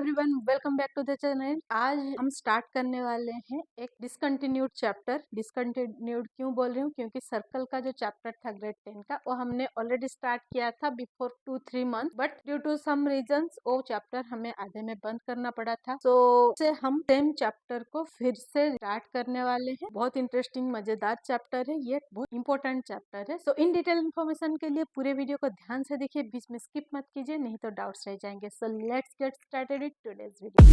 Everyone, welcome back to the channel. आज हम start करने वाले हैं एक डिसकंटिन्यूड चैप्टर। डिसकंटिन्यूड क्यों बोल रही हूँ? क्योंकि सर्कल का जो चैप्टर था ग्रेड 10 का, वो हमने ऑलरेडी स्टार्ट किया था before 2-3 month, but due to some reasons वो चैप्टर हमें आधे में बंद करना पड़ा था। सो हम सेम चैप्टर को फिर से स्टार्ट करने वाले हैं। बहुत इंटरेस्टिंग मजेदार चैप्टर है, ये बहुत इंपॉर्टेंट चैप्टर है। सो इन डिटेल इन्फॉर्मेशन के लिए पूरे वीडियो को ध्यान से देखिए, बीच में स्किप मत कीजिए, नहीं तो डाउट्स रह जाएंगे। So let's get started with today's video.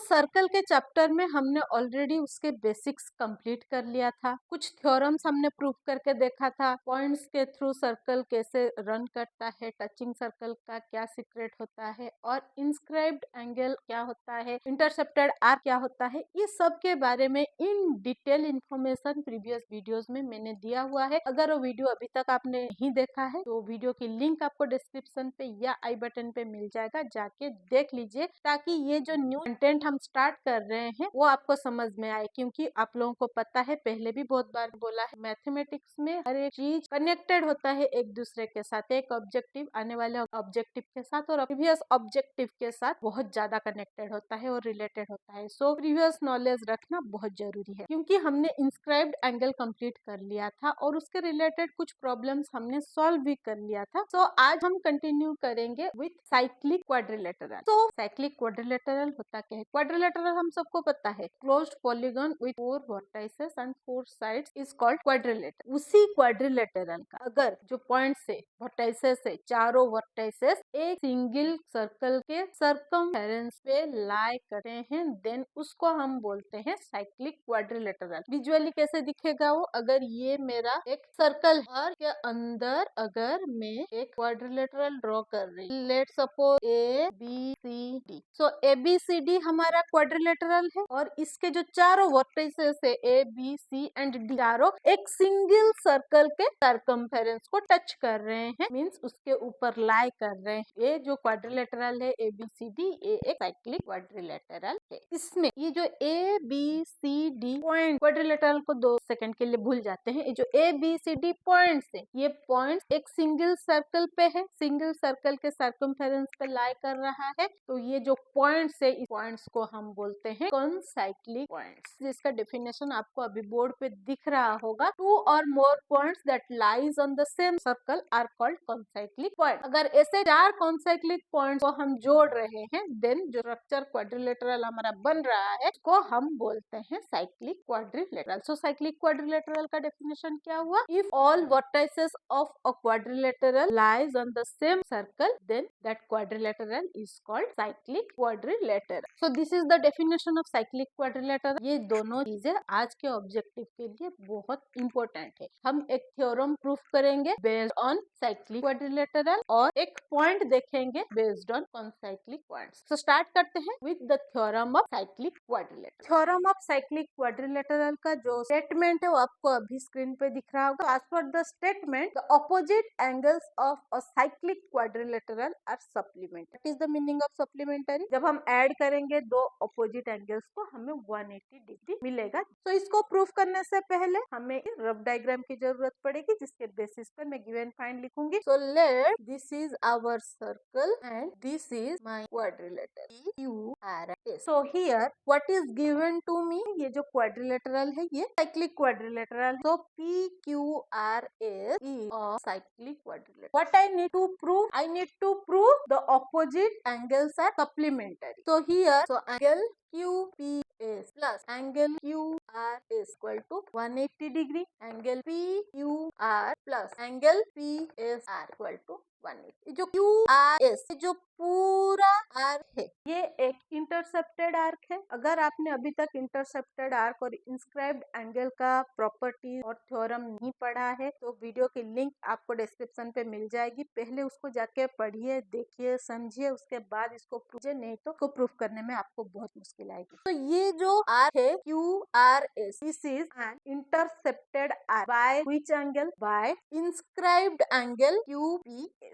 Circle के चैप्टर में हमने ऑलरेडी उसके बेसिक्स कंप्लीट कर लिया था। कुछ थ्योरम्स हमने प्रूव करके देखा था। पॉइंट्स के थ्रू सर्कल कैसे रन करता है, टचिंग सर्कल का क्या सीक्रेट होता है, और इंस्क्राइब्ड एंगल क्या होता है, इंटरसेप्टेड आर्क क्या होता है, ये सब के बारे में in detail information previous videos में मैंने दिया हुआ है। अगर वो वीडियो अभी तक आपने नहीं देखा है तो वीडियो की लिंक आपको डिस्क्रिप्शन पे या आई बटन पे मिल जाएगा, जाके देख लीजिए, ताकि ये जो न्यू कंटेंट हम स्टार्ट कर रहे हैं वो आपको समझ में आए। क्योंकि आप लोगों को पता है, पहले भी बहुत बार बोला है, मैथमेटिक्स में हर एक चीज कनेक्टेड होता है एक दूसरे के साथ। एक ऑब्जेक्टिव आने वाले ऑब्जेक्टिव के साथ और प्रीवियस ऑब्जेक्टिव के साथ बहुत ज्यादा कनेक्टेड होता है और रिलेटेड होता है। सो प्रीवियस नॉलेज रखना बहुत जरूरी है। क्योंकि हमने इंस्क्राइब्ड एंगल कंप्लीट कर लिया था और उसके रिलेटेड कुछ प्रॉब्लम्स हमने सॉल्व भी कर लिया था। सो आज हम कंटिन्यू करेंगे विथ साइक्लिक क्वाड्रिलेटरल। तो साइक्लिक क्वाड्रिलेटरल होता क्या है? क्वाड्रिलेटरल हम सबको पता है, closed polygon with 4 vertices and 4 sides is called quadrilateral. उसी क्वाड्रिलेटरल का अगर जो पॉइंट से वर्टाइसेस से चारों वर्टाइसेस एक सिंगल सर्कल के सर्कमफेरेंस पे लाई करते हैं, देन उसको हम बोलते हैं साइक्लिक क्वाड्रिलेटरल। विजुअली कैसे दिखेगा वो? अगर ये मेरा एक सर्कल है के अंदर अगर मैं एक क्वाड्रिलेटरल ड्रॉ कर रही, लेट सपोज ABCD। सो ABCD हमारा क्वाड्रिलेटरल है और इसके जो चारों वर्टिसेस है ABC एंड D, चारों एक सिंगल सर्कल के सर्कमफेरेंस को टच कर रहे हैं, मींस उसके ऊपर लाई कर रहे हैं। ये जो क्वाड्रिलेटरल है ABCD, ये एक साइक्लिक क्वाड्रिलेटरल है। इसमें ये जो ABCD पॉइंट, क्वाड्रिलेटरल को 2 सेकंड के लिए भूल जाते हैं। ये जो ABCD पॉइंट्स है, ये पॉइंट्स एक सिंगल सर्कल पे है, सिंगल सर्कल के सर्कमफेरेंस पे लाई कर रहा है। तो ये जो पॉइंट्स है, इस पॉइंट्स को हम बोलते हैं कॉन्साइक्लिक पॉइंट्स, जिसका डेफिनेशन आपको अभी बोर्ड पे दिख रहा होगा। 2 और more points that lies on the same circle are called concyclic point. अगर ऐसे 4 कॉन्साइक्लिक पॉइंट्स को हम जोड़ रहे हैं, देन जो स्ट्रक्चर क्वाड्रिलेटरल हमारा बन रहा है को हम बोलते हैं cyclic quadrilateral. So cyclic quadrilateral का डेफिनेशन क्या हुआ? If all vertices of a quadrilateral lies on the same circle, then that quadrilateral is called cyclic quadrilateral. So this is the definition of cyclic quadrilateral. ये दोनों चीजें आज के objective के लिए बहुत इंपॉर्टेंट है। हम एक थ्योरम प्रूफ करेंगे बेस्ड ऑन साइक्लिक क्वाड्रिलेटरल और एक पॉइंट देखेंगे based on concyclic points. So start करते हैं with the theorem of cyclic quadrilateral. Theorem of cyclic quadrilateral का जो स्टेटमेंट है वो आपको अभी स्क्रीन पे दिख रहा होगा। As per the statement, the opposite angles of a cyclic quadrilateral are supplementary. What is the meaning of supplementary? जब हम ऐड करेंगे दो ऑपोजिट एंगल्स को, हमें 180 डिग्री मिलेगा। तो इसको प्रूफ करने से पहले हमें रफ डायग्राम की जरूरत पड़ेगी, जिसके बेसिस पर मैं गिवन फाइंड लिखूंगी। So let this is our circle and this is my quadrilateral QRS। So here what is given to me? ये जो क्वाड्रिलेटरल है ये साइक्लिक क्वाड्रिलेटरल है। So PQRS is a cyclic quadrilateral. What I need to prove? I need to prove the opposite angles are supplementary. So here, so angle QPS plus angle QR is equal to 180 degree. Angle PQR plus angle PSR equal to 180. जो QRS जो पूरा arc है, ये एक intercepted arc है। अगर आपने अभी तक इंटरसेप्टेड आर्क और इंस्क्राइब्ड एंगल का प्रॉपर्टी और थ्योरम नहीं पढ़ा है तो वीडियो की लिंक आपको डिस्क्रिप्शन पे मिल जाएगी। पहले उसको जाके पढ़िए, देखिए, समझिए, उसके बाद इसको प्रूफ, नहीं तो इसको प्रूफ करने में आपको बहुत मुश्किल आएगी। तो ये जो आर्क है QRS, this is an intercepted arc by which angle? By inscribed angle QPS।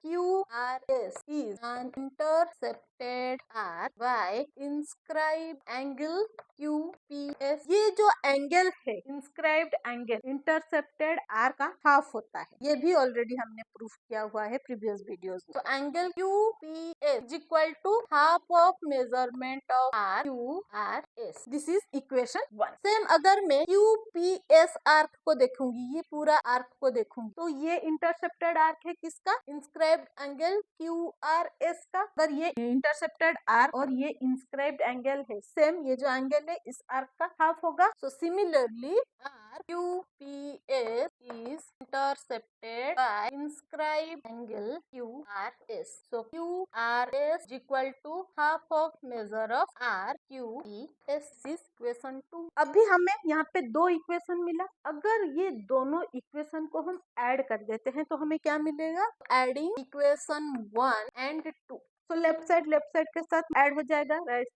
QRS is an intercepted arc by inscribed angle QPS, ये जो एंगल है इंस्क्राइब्ड एंगल इंटरसेप्टेड आर का हाफ होता है, ये भी ऑलरेडी हमने प्रूफ किया हुआ है प्रीवियस वीडियोस में। तो angle QPS is equal to half of measurement of RQRS। This is equation 1। Same अगर मैं QPS आर्क को देखूंगी, ये पूरा आर्क को देखूंगी, तो ये इंटरसेप्टेड आर्क है किसका? इंस्क्राइब्ड एंगल QRS का। अगर ये इंटरसेप्टेड आर्क और ये इंस्क्राइब्ड एंगल है सेम, ये जो एंगल है इस आर्क का हाफ होगा। So similarly RQPS is intercepted by inscribed angle QRS. So QRS is equal to half of measure of RQPS is equation 2। अभी हमें यहाँ पे दो इक्वेशन मिला। अगर ये दोनों इक्वेशन को हम ऐड कर देते हैं तो हमें क्या मिलेगा? एडिंग इक्वेशन 1 एंड 2, तो लेफ्ट साइड के साथ ऐड हो जाएगा, राइट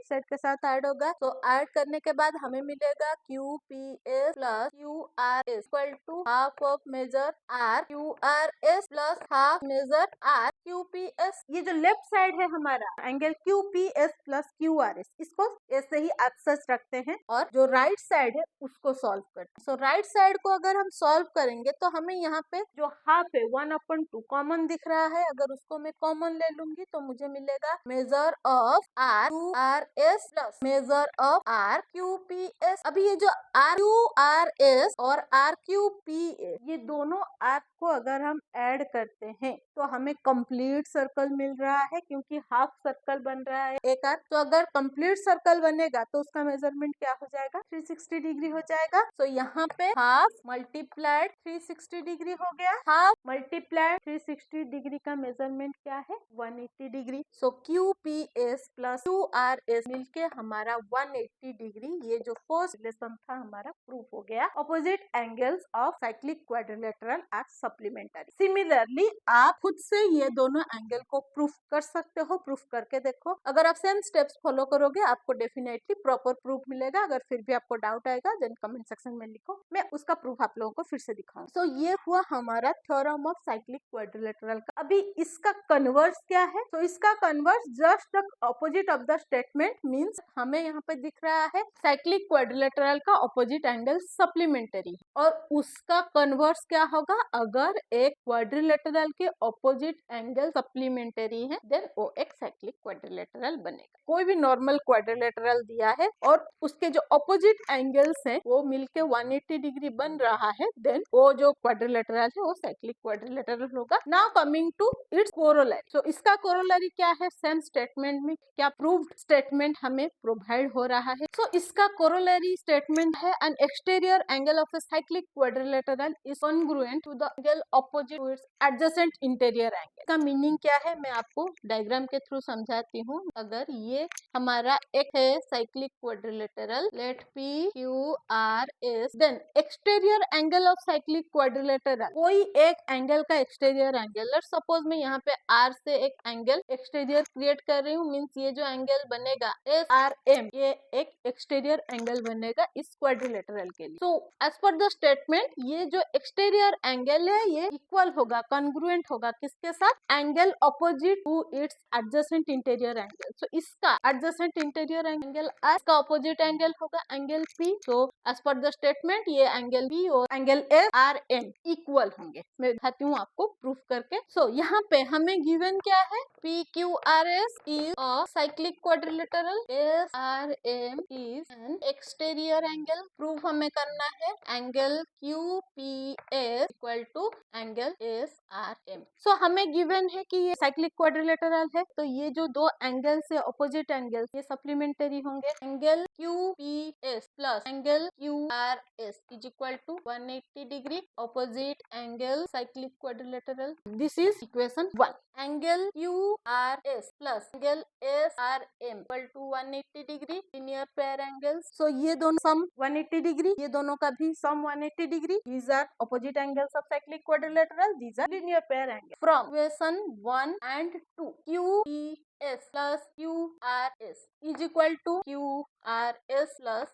साइड के साथ ऐड होगा। तो ऐड करने के बाद हमें मिलेगा QPS plus QRS equal to half of measure RQRS plus half measure RQPS। ये जो लेफ्ट साइड है हमारा एंगल QPS प्लस QRS, इसको ऐसे ही एक्सेस रखते हैं और जो राइट साइड है उसको सॉल्व करते हैं। सो राइट साइड को अगर हम सॉल्व करेंगे तो हमें यहाँ पे जो हाफ है 1/2 कॉमन दिख रहा है, अगर उसको मैं कॉमन ले लूंगी तो मुझे मिलेगा measure of RQRS plus measure of RQPS। अभी ये जो RQRS और RQPS, ये दोनों आर्क को अगर हम ऐड करते हैं तो हमें कंप्लीट सर्कल मिल रहा है, क्योंकि हाफ सर्कल बन रहा है एक आर्क। तो अगर कंप्लीट सर्कल बनेगा तो उसका मेजरमेंट क्या हो जाएगा? 360 डिग्री हो जाएगा। तो यहाँ पे हाफ मल्टीप्लाइड 360 डिग्री हो गया। हाफ मल्टीप्लाइड 360 डिग्री का मेजरमेंट क्या है? 180 डिग्री। सो QPS प्लस QRS मिलके हमारा 180 डिग्री, ये जो फर्स्ट रिलेशन था हमारा प्रूफ हो गया। Opposite angles of cyclic quadrilateral are supplementary. Similarly आप खुद से ये दोनों एंगल को प्रूफ कर सकते हो, प्रूफ करके देखो। अगर आप सेम स्टेप्स फॉलो करोगे आपको डेफिनेटली प्रॉपर प्रूफ मिलेगा। अगर फिर भी आपको डाउट आएगा देन कमेंट सेक्शन में लिखो, मैं उसका प्रूफ आप लोगों को फिर से दिखाऊंगा। सो ये हुआ हमारा थ्योरम ऑफ साइक्लिक क्वाड्रिलेटरल का। अभी इसका कन्वर्स क्या है? तो इसका converse just the opposite of the statement means हमें यहाँ पे दिख रहा है साइक्लिक क्वाड्रिलेटरल का ऑपोजिट एंगल सप्लीमेंटरी, और उसका कन्वर्स क्या होगा? अगर एक क्वाड्रिलेटरल के ऑपोजिट एंगल सप्लीमेंटरी है देन वो एक साइक्लिक क्वाड्रिलेटरल बनेगा। कोई भी नॉर्मल क्वाड्रिलेटरल दिया है और उसके जो ऑपोजिट एंगल्स हैं वो मिलके 180 डिग्री बन रहा है, देन वो जो क्वाड्रिलेटरल है वो साइक्लिक क्वाड्रिलेटरल होगा। Now coming to its corollary. तो इसका कोरोलरी क्या है? सेम स्टेटमेंट में क्या प्रूव्ड स्टेटमेंट हमें प्रोवाइड हो रहा है। सो इसका कोरोलरी स्टेटमेंट है an exterior angle of a cyclic quadrilateral is congruent to the angle opposite to its adjacent interior angle. इसका मीनिंग क्या है मैं आपको डायग्राम के थ्रू समझाती हूँ। अगर ये हमारा एक है cyclic quadrilateral, let PQRS, then exterior angle of cyclic quadrilateral, कोई एक एंगल का एक्सटीरियर एंगल, लेट्स सपोज मैं यहाँ पे R से एक एंगल एक्सटीरियर क्रिएट कर रही हूँ, मींस ये जो एंगल बनेगा SRM, ये एक एक्सटीरियर एंगल बनेगा इस क्वाड्रिलेटरल के लिए। So as per the statement ये जो एक्सटीरियर एंगल है ये इक्वल होगा, कॉन्ग्रुएंट होगा किसके साथ? Angle opposite to its adjacent interior angle. So इसका एडजेसेंट इंटीरियर एंगल R, इसका ऑपोजिट एंगल होगा angle P। So as per the statement ये एंगल P और एंगल SRM इक्वल होंगे। मैं दिखाती हूँ आपको प्रूफ करके। सो यहाँ पे हमें गिवन क्या है? PQRS is a cyclic quadrilateral, SRM is an exterior angle. Proof हमें करना है angle QPS equal to angle SRM। So हमें गिवन है कि ये साइक्लिक क्वाड्रिलेटरल है, तो ये जो दो एंगल से ऑपोजिट एंगल ये सप्लीमेंटरी होंगे। Angle QPS plus angle QRS is equal to 180 degree, opposite angle cyclic quadrilateral. This is equation 1। Angle QRS plus angle SRM equal to 180 degree, linear pair angles. So ये दोनों sum 180 degree, ये दोनों का भी sum 180 degree. These are opposite angles of cyclic quadrilateral. These are linear pair angles. From equation 1 and 2, QPS plus QRS is equal to QRS plus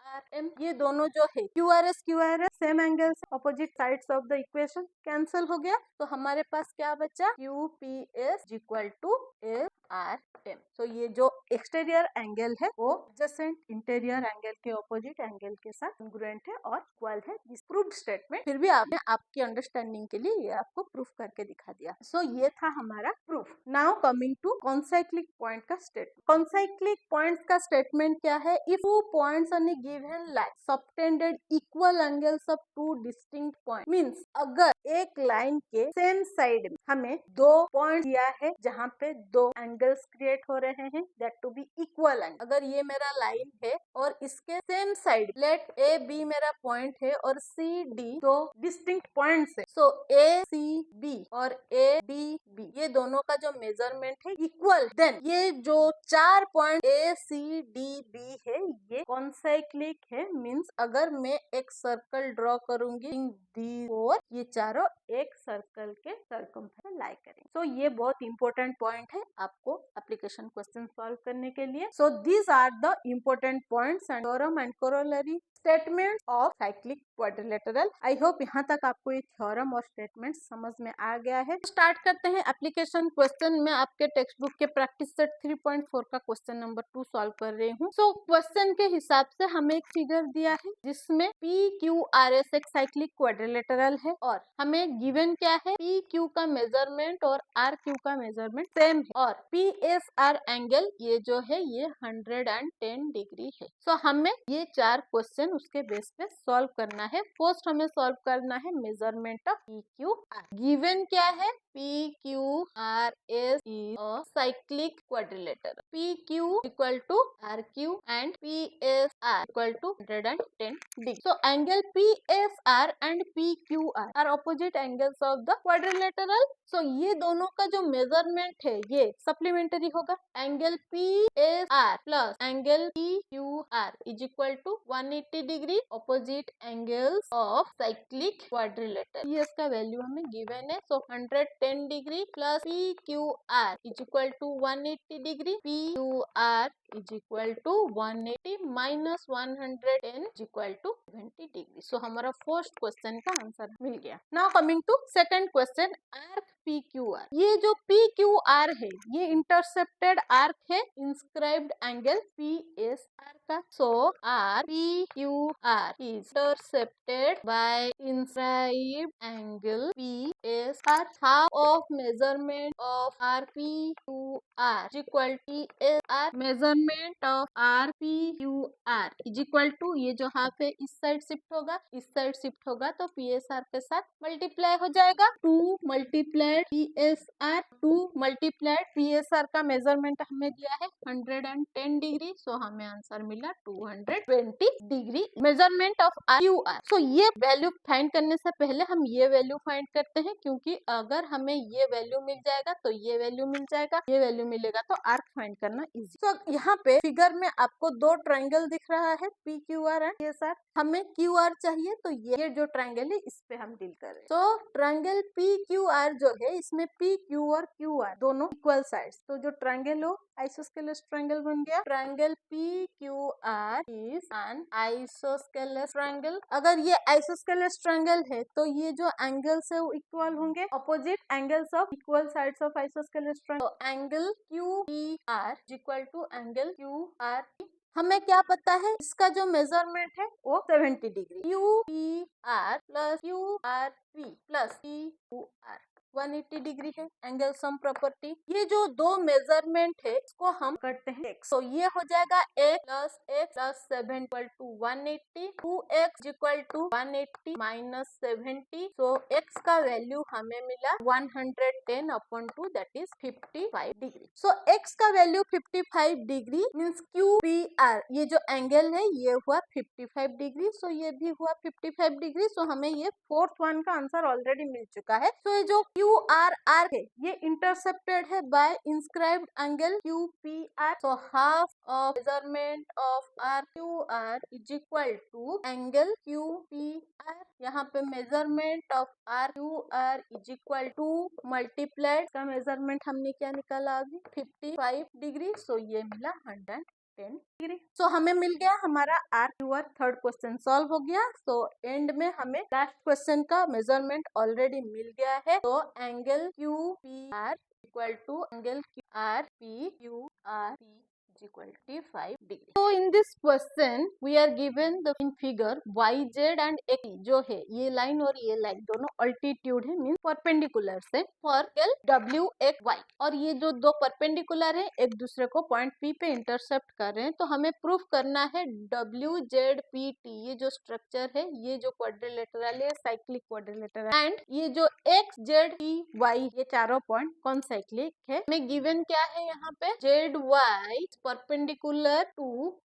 R M, ये दोनों जो है Q R S same angle से opposite sides of the equation cancel हो गया, तो हमारे पास क्या बचा, Q P S equal to F R M. तो ये जो एक्सटीरियर एंगल है वो एडजेसेंट इंटीरियर एंगल के ऑपोजिट एंगल के साथ कॉन्ग्रुएंट है और इक्वल है। दिस प्रूव्ड स्टेटमेंट, फिर भी आपने आपकी अंडरस्टैंडिंग के लिए ये आपको प्रूफ करके दिखा दिया। सो ये था हमारा proof. Now coming to concyclic point का स्टेटमेंट। कॉन्साइक्लिक पॉइंट का स्टेटमेंट क्या है, if two points on a given line subtended equal angles of two distinct point, means अगर एक लाइन के सेम साइड में हमें दो पॉइंट दिया है जहाँ पे दो एंगल्स क्रिएट हो रहे हैं, that to be equal angle. अगर ये मेरा लाइन है और इसके same side let A B मेरा पॉइंट है और सी डी दो डिस्टिंक्ट पॉइंट्स है, सो ए सी बी और ए डी बी ये दोनों का जो मेजरमेंट है इक्वल, देन ये जो चार point A C D B है ये कॉन्साइक्लिक है। मींस अगर मैं एक सर्कल ड्रॉ करूंगी दी और ये चारों एक सर्कल के सर्कमफ्रेंस लाई करेंगे। सो ये बहुत इंपॉर्टेंट पॉइंट है आपको एप्लीकेशन क्वेश्चन सॉल्व करने के लिए। So these are the important points and theorem and corollary statement of cyclic quadrilateral. I hope यहाँ तक आपको ये थ्योरम और स्टेटमेंट समझ में आ गया है। स्टार्ट करते हैं एप्लीकेशन क्वेश्चन में। आपके टेक्स्ट बुक के प्रैक्टिस सेट 3.4 का क्वेश्चन नंबर 2 सॉल्व कर रही हूँ। सो क्वेश्चन के हिसाब से हमें एक फिगर दिया है जिसमें पी क्यू आर एस एक साइक्लिक क्वाड्रिलेटरल है और हमें गिवन क्या है, पी क्यू का मेजरमेंट और आर क्यू का मेजरमेंट सेम है और पी एस आर एंगल ये जो है ये 110 डिग्री है। सो हमें ये चार क्वेश्चन उसके बेस पे सॉल्व करना है। फर्स्ट हमें सॉल्व करना है measurement of P Q R. Given क्या है, P Q R S is a cyclic quadrilateral. P Q equal to R Q and P S R equal to 110 degree. So angle P S R and P Q R opposite angles of the quadrilateral. So ये दोनों का जो measurement है ये supplementary होगा। Angle P S R plus angle P Q R is equal to 180 degree opposite angles of cyclic quadrilateral. ये इसका value हमें गिवन है। So 110 degree plus P Q R is equal to 180 degree, P Q R is equal to 180 minus 110 is equal to 20 degree. So हमारा first question का answer मिल गया। Now coming to second question, arc P Q R. ये जो P Q R है ये intercepted arc है inscribed angle P S are का। So R P Q R is intercepted by inscribed angle P S R. Half of measurement of R P Q R equal T S R. Measurement of R P Q R is equal to, ये जो half है इस side shift होगा, इस side shift होगा तो P S are के साथ मल्टीप्लाई हो जाएगा। 2 multiplied P S are, 2 multiplied P S are का मेजरमेंट हमें दिया है 110 डिग्री। सो हमें आंसर मिला 220 degree measurement of R Q R. So ये वैल्यू फाइंड करने से पहले हम ये वैल्यू फाइंड करते हैं, क्योंकि अगर हमें ये वैल्यू मिल जाएगा तो ये वैल्यू मिल जाएगा, ये वैल्यू मिलेगा तो आर्क फाइंड करना इजी। तो यहाँ पे फिगर में आपको दो ट्रायंगल दिख रहा है P Q are and P S are. हमें क्यू आर चाहिए तो ये जो ट्रायंगल है इस पे हम डील कर रहे हैं। तो ट्रायंगल पी क्यू आर जो है इसमें पी क्यू और क्यू आर दोनों इक्वल साइड्स, तो जो ट्रायंगल हो आइसोस्केलस ट्रायंगल बन गया। Triangle P Q R is an isosceles triangle. अगर ये आइसोस्केलस ट्रायंगल है तो ये जो एंगल्स है वो इक्वल होंगे, opposite angles of equal sides of isosceles triangle. तो angle Q P R equal to angle Q R. हमें क्या पता है, इसका जो मेजरमेंट है वो 70 degree. Q P are plus Q R P plus P Q are 180 degree है। एंगल सम प्रॉपर्टी, ये जो दो मेजरमेंट है इसको हम करते हैं x। तो ये हो जाएगा x plus 7 equal to 180, 2x equal to 180 minus 70। तो x का वैल्यू हमें मिला 110 upon 2 that is 55 degree. So x का value 55 degree means Q P R, ये जो एंगल है ये हुआ 55 डिग्री। सो ये भी हुआ 55 डिग्री। सो हमें ये फोर्थ वन का आंसर ऑलरेडी मिल चुका है। सो ये जो क्यू आर आर है ये इंटरसेप्टेड है by inscribed angle Q P R. So half of measurement of R Q R is equal to angle Q P R. यहाँ पे measurement of R Q R is equal to multiplied का measurement हमने क्या निकाला अभी 55 degree. सो ये मिला 110 10 degree. सो हमें मिल गया हमारा R Q R, third question solve हो गया। सो एंड में हमें लास्ट क्वेश्चन का मेजरमेंट ऑलरेडी मिल गया है। तो angle Q P R equal to angle Q R P Q R P is equal to 5 degree. So in this question we are given the in figure yz and x जो है ये line और ये line दोनों altitude है, mean perpendicular से, for w x y, और ये जो दो परपेंडिकुलर है एक दूसरे को पॉइंट P पे इंटरसेप्ट कर रहे हैं। तो हमें प्रूफ करना है w z p t, ये जो स्ट्रक्चर है ये जो क्वाड्रिलेटरल है, साइक्लिक क्वाड्रिलेटरल, एंड ये जो x z p y ये चारों पॉइंट कौन साइक्लिक है। हमें गिवन क्या है यहाँ पे, z y perpendicular to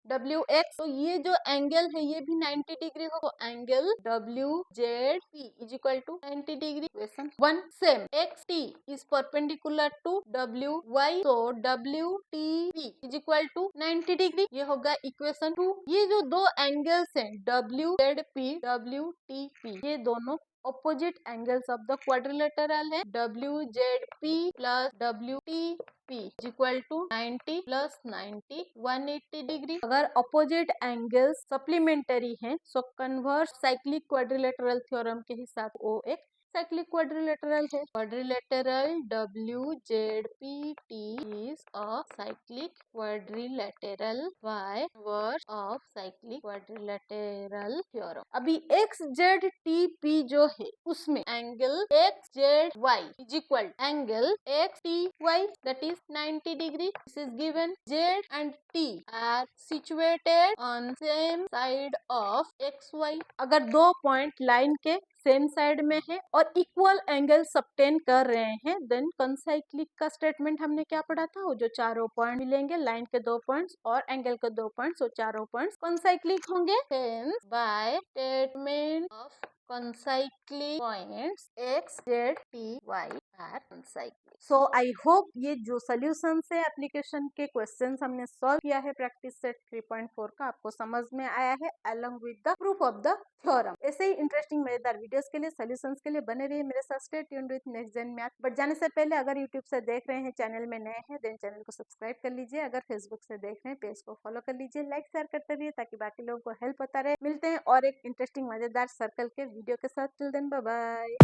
W X, तो ये जो एंगल है ये भी 90 डिग्री हो, तो angle W Z P is equal to 90 degree. Question 1 same X T is perpendicular to W Y, तो W T P is equal to 90 degree, ये होगा इक्वेशन 2। ये जो दो एंगल्स हैं W Z P W T P, ये दोनों opposite angles of the quadrilateral है। W Z P plus W T P equal to 90 plus 90 180 degree. अगर अपोजिट एंगल्स सप्लीमेंटरी हैं so converse cyclic quadrilateral theorem के हिसाब वो एक साइक्लिक क्वाड्रिलेटरल है। Quadrilateral W Z P T is a cyclic quadrilateral by verse of cyclic quadrilateral theorem. अभी X Z T P जो है उसमें angle X Z Y is equal angle X T Y that is 90 degree. This is given. Z and T are situated on same side of XY. अगर दो point line के same side में है और equal angle subtend कर रहे हैं, then कंसाइक्लिक का स्टेटमेंट हमने क्या पढ़ा था, वो जो चारों पॉइंट मिलेंगे, लाइन के दो पॉइंट्स और एंगल के दो पॉइंट्स, वो चारों पॉइंट्स कंसाइक्लिक होंगे। Hence, by statement of concyclic points x, z, t, y are concyclic. So I hope ये जो सोल्यूशन है एप्लीकेशन के क्वेश्चंस हमने सॉल्व किया है प्रैक्टिस सेट 3.4 का, आपको समझ में आया है along with the proof of the theorem. ऐसे ही इंटरेस्टिंग मजेदार वीडियोस के लिए, सोल्यूशंस के लिए बने रहिए मेरे साथ। Stay tuned with Next Gen Math. But जाने से पहले अगर यूट्यूब से देख रहे हैं, चैनल में नए हैं, देन चैनल को सब्सक्राइब कर लीजिए। अगर फेसबुक से देख रहे हैं, पेज को फॉलो कर लीजिए, लाइक शेयर करते रहिए ताकि बाकी लोगों को हेल्प होता रहे। मिलते हैं और एक इंटरेस्टिंग मजेदार सर्कल के वीडियो के साथ। Till then bye bye.